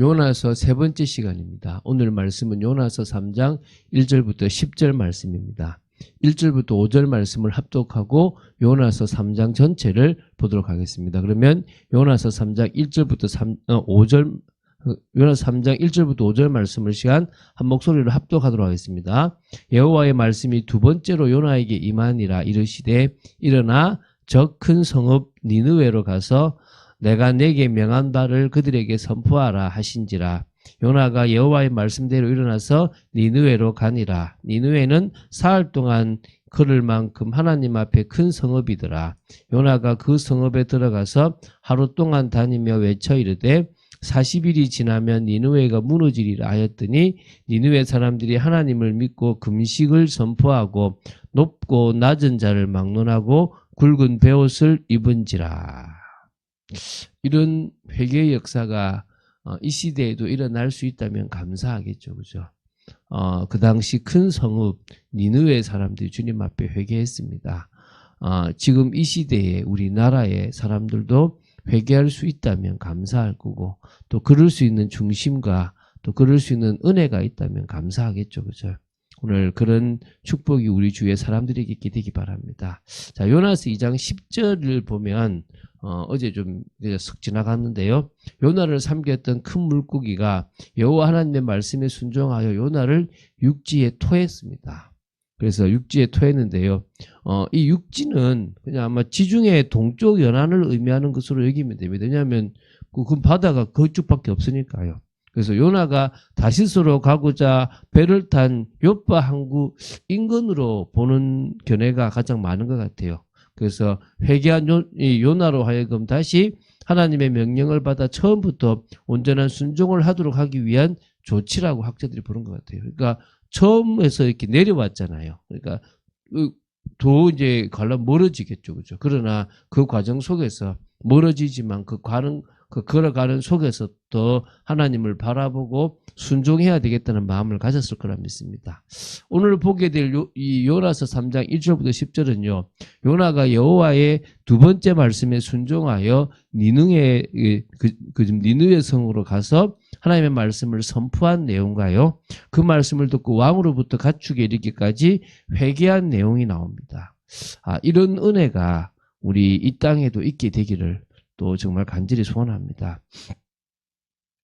요나서 세 번째 시간입니다. 오늘 말씀은 요나서 3장 1절부터 10절 말씀입니다. 1절부터 5절 말씀을 합독하고 요나서 3장 전체를 보도록 하겠습니다. 그러면 요나서 3장 1절부터 5절 요나서 3장 1절부터 5절 말씀을 시간 한 목소리로 합독하도록 하겠습니다. 여호와의 말씀이 두 번째로 요나에게 임하니라. 이르시되 일어나 저 큰 성읍 니느웨로 가서 내가 내게 명한 바를 그들에게 선포하라 하신지라. 요나가 여호와의 말씀대로 일어나서 니느웨로 가니라. 니느웨는 사흘 동안 걸을 만큼 하나님 앞에 큰 성읍이더라. 요나가 그 성읍에 들어가서 하루 동안 다니며 외쳐 이르되 40일이 지나면 니느웨가 무너지리라 하였더니 니느웨 사람들이 하나님을 믿고 금식을 선포하고 높고 낮은 자를 막론하고 굵은 베옷을 입은지라. 이런 회개의 역사가 이 시대에도 일어날 수 있다면 감사하겠죠. 그죠? 그 당시 큰 성읍 니느웨 사람들이 주님 앞에 회개했습니다. 지금 이 시대에 우리나라의 사람들도 회개할 수 있다면 감사할 거고, 또 그럴 수 있는 중심과 또 그럴 수 있는 은혜가 있다면 감사하겠죠. 그죠? 오늘 그런 축복이 우리 주위의 사람들에게 있게 되기 바랍니다. 자, 요나서 2장 10절을 보면 어제 좀 쓱 지나갔는데요. 요나를 삼켰던 큰 물고기가 여호와 하나님의 말씀에 순종하여 요나를 육지에 토했습니다. 그래서 육지에 토했는데요. 이 육지는 그냥 아마 지중해 동쪽 연안을 의미하는 것으로 여기면 됩니다. 왜냐하면 그 바다가 그쪽밖에 없으니까요. 그래서 요나가 다시스로 가고자 배를 탄 요파 항구 인근으로 보는 견해가 가장 많은 것 같아요. 그래서 회개한 요나로 하여금 다시 하나님의 명령을 받아 처음부터 온전한 순종을 하도록 하기 위한 조치라고 학자들이 보는 것 같아요. 그러니까 처음에서 이렇게 내려왔잖아요. 그러니까 더 이제 가려면 멀어지겠죠, 그죠? 그러나 그 과정 속에서 멀어지지만 걸어가는 속에서 또 하나님을 바라보고 순종해야 되겠다는 마음을 가졌을 거라 믿습니다. 오늘 보게 될 이 요나서 3장 1절부터 10절은요. 요나가 여호와의 두 번째 말씀에 순종하여 니느웨 성으로 가서 하나님의 말씀을 선포한 내용과요. 그 말씀을 듣고 왕으로부터 가축에 이르기까지 회개한 내용이 나옵니다. 이런 은혜가 우리 이 땅에도 있게 되기를 또 정말 간절히 소원합니다.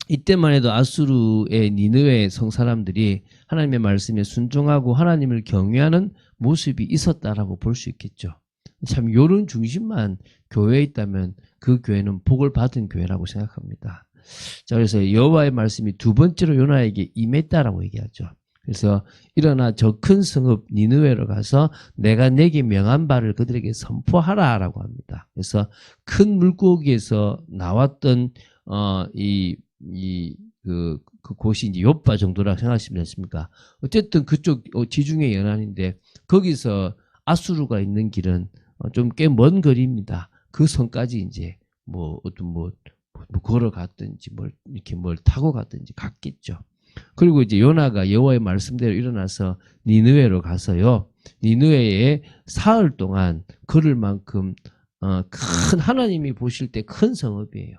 이때만 해도 아수르의 니느웨 성 사람들이 하나님의 말씀에 순종하고 하나님을 경외하는 모습이 있었다라고 볼 수 있겠죠. 참 이런 중심만 교회에 있다면 그 교회는 복을 받은 교회라고 생각합니다. 자, 그래서 여호와의 말씀이 두 번째로 요나에게 임했다라고 얘기하죠. 그래서 일어나 저 큰 성읍 니느웨로 가서 내가 내게 명한 바를 그들에게 선포하라라고 합니다. 그래서 큰 물고기에서 나왔던 그 곳이 이제 요파 정도라고 생각하시면 되십니까? 어쨌든 그쪽 지중해 연안인데 거기서 아수르가 있는 길은 좀 꽤 먼 거리입니다. 그 성까지 이제 뭐 걸어갔든지 뭘 타고 갔든지 갔겠죠. 그리고 이제 요나가 여호와의 말씀대로 일어나서 니느웨로 가서요. 니느웨에 사흘 동안 걸을 만큼 큰 하나님이 보실 때 큰 성읍이에요.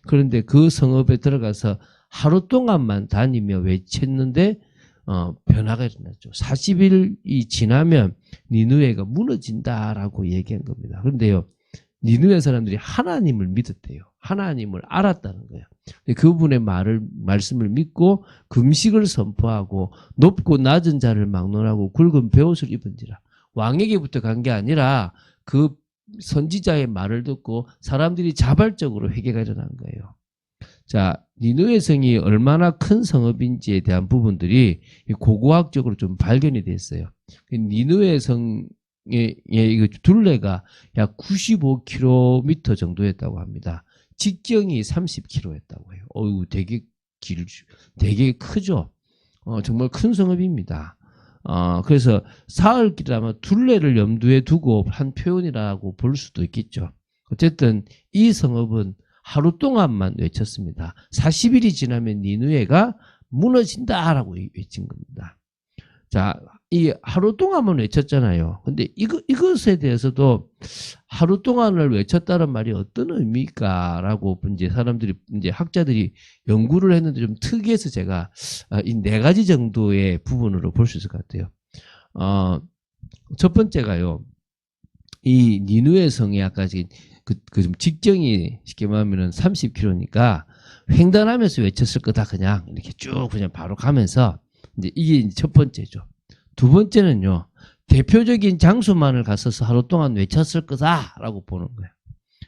그런데 그 성읍에 들어가서 하루 동안만 다니며 외쳤는데 변화가 일어났죠. 40일이 지나면 니느웨가 무너진다라고 얘기한 겁니다. 그런데요. 니느웨 사람들이 하나님을 믿었대요. 하나님을 알았다는 거예요. 그분의 말씀을 믿고 금식을 선포하고 높고 낮은 자를 막론하고 굵은 베옷을 입은지라. 왕에게부터 간 게 아니라 그 선지자의 말을 듣고 사람들이 자발적으로 회개가 일어난 거예요. 자, 니느웨 성이 얼마나 큰 성읍인지에 대한 부분들이 고고학적으로 좀 발견이 됐어요. 니느웨 성의 둘레가 약 95km 정도였다고 합니다. 직경이 30km였다고 해요. 되게 크죠. 정말 큰 성읍입니다. 그래서 사흘길이라면 둘레를 염두에 두고 한 표현이라고 볼 수도 있겠죠. 어쨌든 이 성읍은 하루 동안만 외쳤습니다. 40일이 지나면 니느웨가 무너진다라고 외친 겁니다. 자, 이 하루 동안만 외쳤잖아요. 근데 이것에 대해서도 하루 동안을 외쳤다는 말이 어떤 의미일까라고 이제 사람들이, 이제 학자들이 연구를 했는데 좀 특이해서 제가 이 4가지 정도의 부분으로 볼 수 있을 것 같아요. 첫 번째가요. 이 니누의 성이 아까 좀 직경이 쉽게 말하면은 30km니까 횡단하면서 외쳤을 거다. 그냥 이렇게 쭉 그냥 바로 가면서, 이제 이게 첫 번째죠. 두 번째는요, 대표적인 장소만을 갔어서 하루 동안 외쳤을 거다라고 보는 거예요.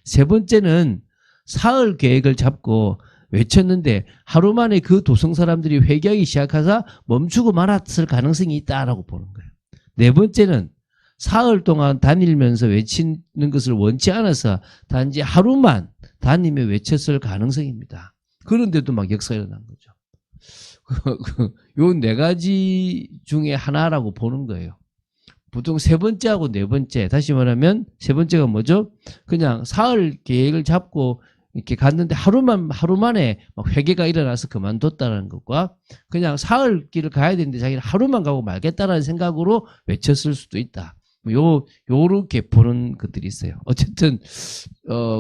세 번째는 사흘 계획을 잡고 외쳤는데 하루 만에 그 도성 사람들이 회개하기 시작하자 멈추고 말았을 가능성이 있다라고 보는 거예요. 네 번째는 사흘 동안 다니면서 외치는 것을 원치 않아서 단지 하루만 다니며 외쳤을 가능성입니다. 그런데도 막 역사가 일어난 거죠. 요 4가지 중에 하나라고 보는 거예요. 보통 세 번째하고 네 번째, 다시 말하면 세 번째가 뭐죠? 그냥 사흘 계획을 잡고 이렇게 갔는데 하루 만에 막 회개가 일어나서 그만뒀다는 것과, 그냥 사흘 길을 가야 되는데 자기는 하루만 가고 말겠다라는 생각으로 외쳤을 수도 있다. 요렇게 보는 것들이 있어요. 어쨌든,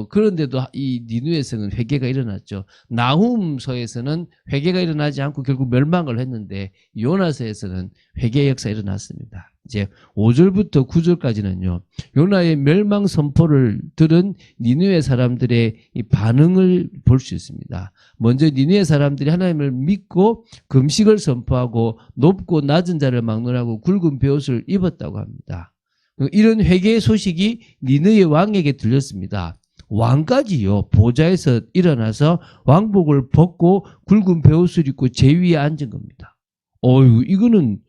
그런데도 이 니누의 성은 회개가 일어났죠. 나훔서에서는 회개가 일어나지 않고 결국 멸망을 했는데, 요나서에서는 회개의 역사가 일어났습니다. 이제 5절부터 9절까지는요, 요나의 멸망 선포를 들은 니느웨 사람들의 이 반응을 볼 수 있습니다. 먼저 니느웨 사람들이 하나님을 믿고 금식을 선포하고 높고 낮은 자를 막론하고 굵은 베옷을 입었다고 합니다. 이런 회개의 소식이 니느웨 왕에게 들렸습니다. 왕까지요, 보좌에서 일어나서 왕복을 벗고 굵은 베옷을 입고 제위에 앉은 겁니다. 이거는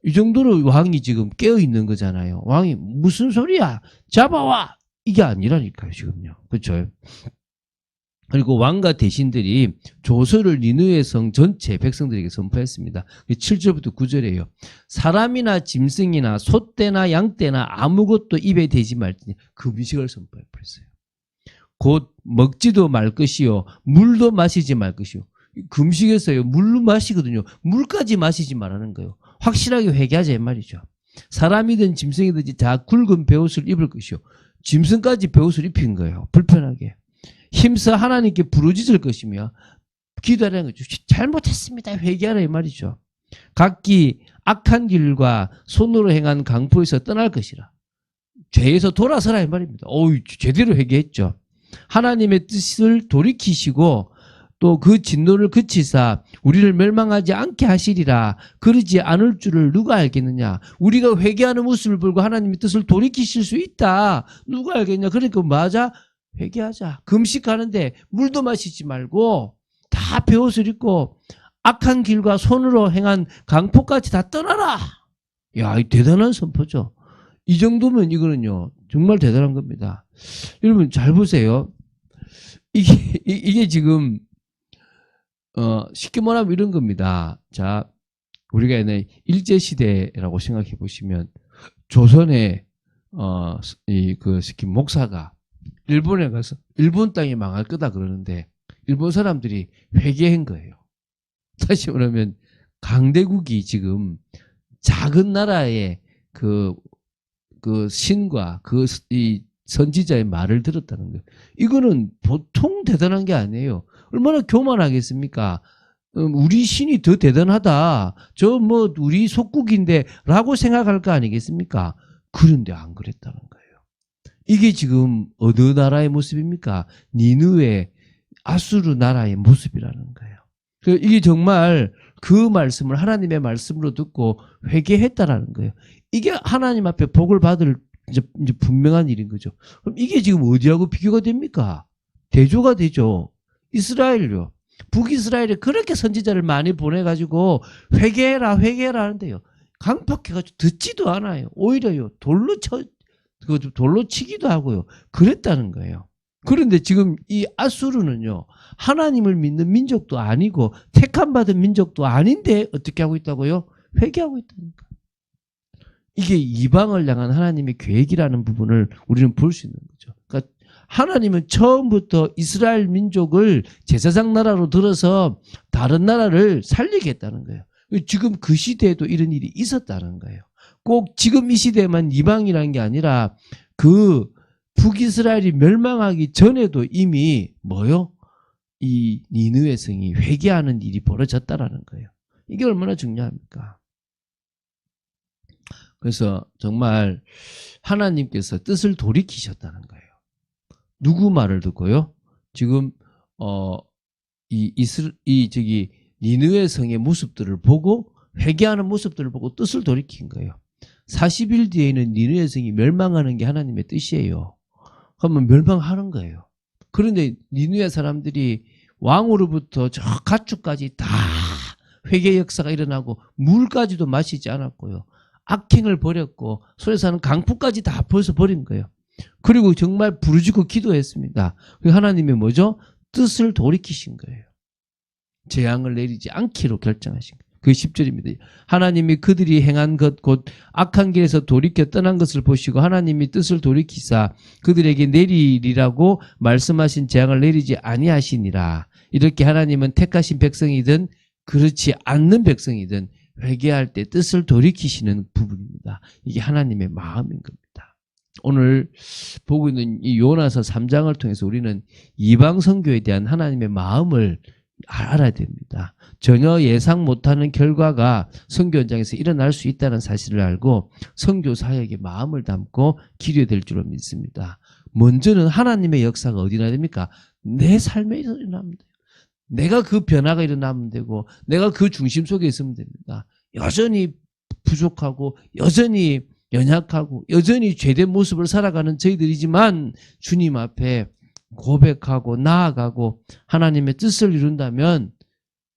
이 정도로 왕이 지금 깨어있는 거잖아요. 왕이 무슨 소리야? 잡아와! 이게 아니라니까요, 지금요. 그렇죠? 그리고 왕과 대신들이 조서를 니느웨 성 전체 백성들에게 선포했습니다. 7절부터 9절이에요. 사람이나 짐승이나 소떼나 양떼나 아무것도 입에 대지 말지니 금식을 선포해버렸어요. 곧 먹지도 말 것이요, 물도 마시지 말 것이요. 금식에서요, 물로 마시거든요. 물까지 마시지 말라는 거예요. 확실하게 회개하자 이 말이죠. 사람이든 짐승이든지 다 굵은 베옷을 입을 것이요. 짐승까지 베옷을 입힌 거예요. 불편하게. 힘써 하나님께 부르짖을 것이며 기도하라는 거죠. 잘못했습니다. 회개하라 이 말이죠. 각기 악한 길과 손으로 행한 강포에서 떠날 것이라. 죄에서 돌아서라 이 말입니다. 제대로 회개했죠. 하나님의 뜻을 돌이키시고 또 그 진노를 그치사 우리를 멸망하지 않게 하시리라. 그러지 않을 줄을 누가 알겠느냐. 우리가 회개하는 모습을 보고 하나님의 뜻을 돌이키실 수 있다. 누가 알겠냐. 그러니까 맞아, 회개하자. 금식하는데 물도 마시지 말고 다 베옷을 입고 악한 길과 손으로 행한 강포까지 다 떠나라. 야, 이 대단한 선포죠. 이 정도면 이거는요, 정말 대단한 겁니다. 여러분 잘 보세요. 이게 지금 쉽게 말하면 이런 겁니다. 자, 우리가 옛날 일제시대라고 생각해 보시면, 조선의, 목사가 일본에 가서 일본 땅이 망할 거다 그러는데, 일본 사람들이 회개한 거예요. 다시 말하면, 강대국이 지금 작은 나라의 그 신과 이 선지자의 말을 들었다는 거예요. 이거는 보통 대단한 게 아니에요. 얼마나 교만하겠습니까? 우리 신이 더 대단하다. 우리 속국인데 라고 생각할 거 아니겠습니까? 그런데 안 그랬다는 거예요. 이게 지금 어느 나라의 모습입니까? 니느웨, 아수르 나라의 모습이라는 거예요. 그래서 이게 정말 그 말씀을 하나님의 말씀으로 듣고 회개했다라는 거예요. 이게 하나님 앞에 복을 받을 이제 분명한 일인 거죠. 그럼 이게 지금 어디하고 비교가 됩니까? 대조가 되죠. 이스라엘요. 북이스라엘에 그렇게 선지자를 많이 보내가지고 회개해라 하는데요. 강팍해가지고 듣지도 않아요. 오히려요, 돌로 치기도 하고요. 그랬다는 거예요. 그런데 지금 이 아수르는요, 하나님을 믿는 민족도 아니고 택함 받은 민족도 아닌데 어떻게 하고 있다고요? 회개하고 있다니까. 이게 이방을 향한 하나님의 계획이라는 부분을 우리는 볼 수 있는 거죠. 그러니까 하나님은 처음부터 이스라엘 민족을 제사장 나라로 들어서 다른 나라를 살리겠다는 거예요. 지금 그 시대에도 이런 일이 있었다는 거예요. 꼭 지금 이 시대에만 이방이라는 게 아니라 그 북이스라엘이 멸망하기 전에도 이미 뭐요? 이 니느웨 성이 회개하는 일이 벌어졌다라는 거예요. 이게 얼마나 중요합니까? 그래서 정말 하나님께서 뜻을 돌이키셨다는 거예요. 누구 말을 듣고요? 지금 니느웨 성의 모습들을 보고 회개하는 모습들을 보고 뜻을 돌이킨 거예요. 40일 뒤에는 니느웨 성이 멸망하는 게 하나님의 뜻이에요. 그러면 멸망하는 거예요. 그런데 니느웨 사람들이 왕으로부터 저 가축까지 다 회개 역사가 일어나고 물까지도 마시지 않았고요. 악행을 버렸고 손에 사는 강포까지 다 벗어버린 거예요. 그리고 정말 부르짖고 기도했습니다. 하나님이 뭐죠? 뜻을 돌이키신 거예요. 재앙을 내리지 않기로 결정하신 거예요. 그 10절입니다. 하나님이 그들이 행한 것 곧 악한 길에서 돌이켜 떠난 것을 보시고 하나님이 뜻을 돌이키사 그들에게 내리리라고 말씀하신 재앙을 내리지 아니하시니라. 이렇게 하나님은 택하신 백성이든 그렇지 않는 백성이든 회개할 때 뜻을 돌이키시는 부분입니다. 이게 하나님의 마음인 겁니다. 오늘 보고 있는 이 요나서 3장을 통해서 우리는 이방 선교에 대한 하나님의 마음을 알아야 됩니다. 전혀 예상 못하는 결과가 선교 현장에서 일어날 수 있다는 사실을 알고 선교 사역에 마음을 담고 기도해야 될 줄로 믿습니다. 먼저는 하나님의 역사가 어디 나야 됩니까? 내 삶에 일어나면 돼요. 내가 그 변화가 일어나면 되고 내가 그 중심 속에 있으면 됩니다. 여전히 부족하고 여전히 연약하고 여전히 죄된 모습을 살아가는 저희들이지만 주님 앞에 고백하고 나아가고 하나님의 뜻을 이룬다면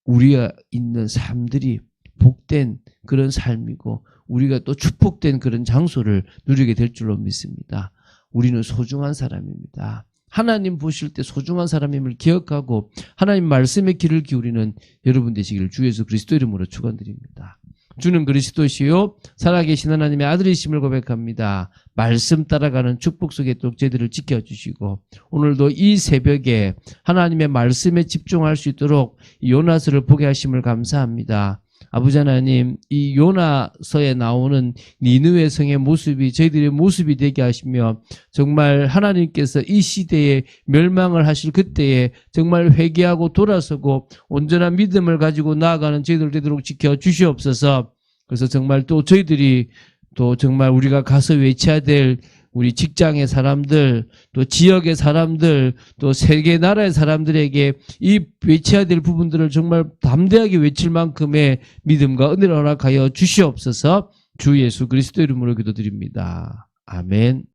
우리가 있는 삶들이 복된 그런 삶이고 우리가 또 축복된 그런 장소를 누리게 될 줄로 믿습니다. 우리는 소중한 사람입니다. 하나님 보실 때 소중한 사람임을 기억하고 하나님 말씀의 귀를 기울이는 여러분 되시기를 주 예수 그리스도 이름으로 축원드립니다. 주는 그리스도시요 살아계신 하나님의 아들이심을 고백합니다. 말씀 따라가는 축복 속에 독재들을 지켜주시고 오늘도 이 새벽에 하나님의 말씀에 집중할 수 있도록 요나서를 보게 하심을 감사합니다. 아버지 하나님, 이 요나서에 나오는 니느웨 성의 모습이 저희들의 모습이 되게 하시며 정말 하나님께서 이 시대에 멸망을 하실 그때에 정말 회개하고 돌아서고 온전한 믿음을 가지고 나아가는 저희들 되도록 지켜주시옵소서. 그래서 정말 또 저희들이 또 정말 우리가 가서 외쳐야 될 우리 직장의 사람들, 또 지역의 사람들, 또 세계 나라의 사람들에게 이 외쳐야 될 부분들을 정말 담대하게 외칠 만큼의 믿음과 은혜를 허락하여 주시옵소서. 주 예수 그리스도 이름으로 기도드립니다. 아멘.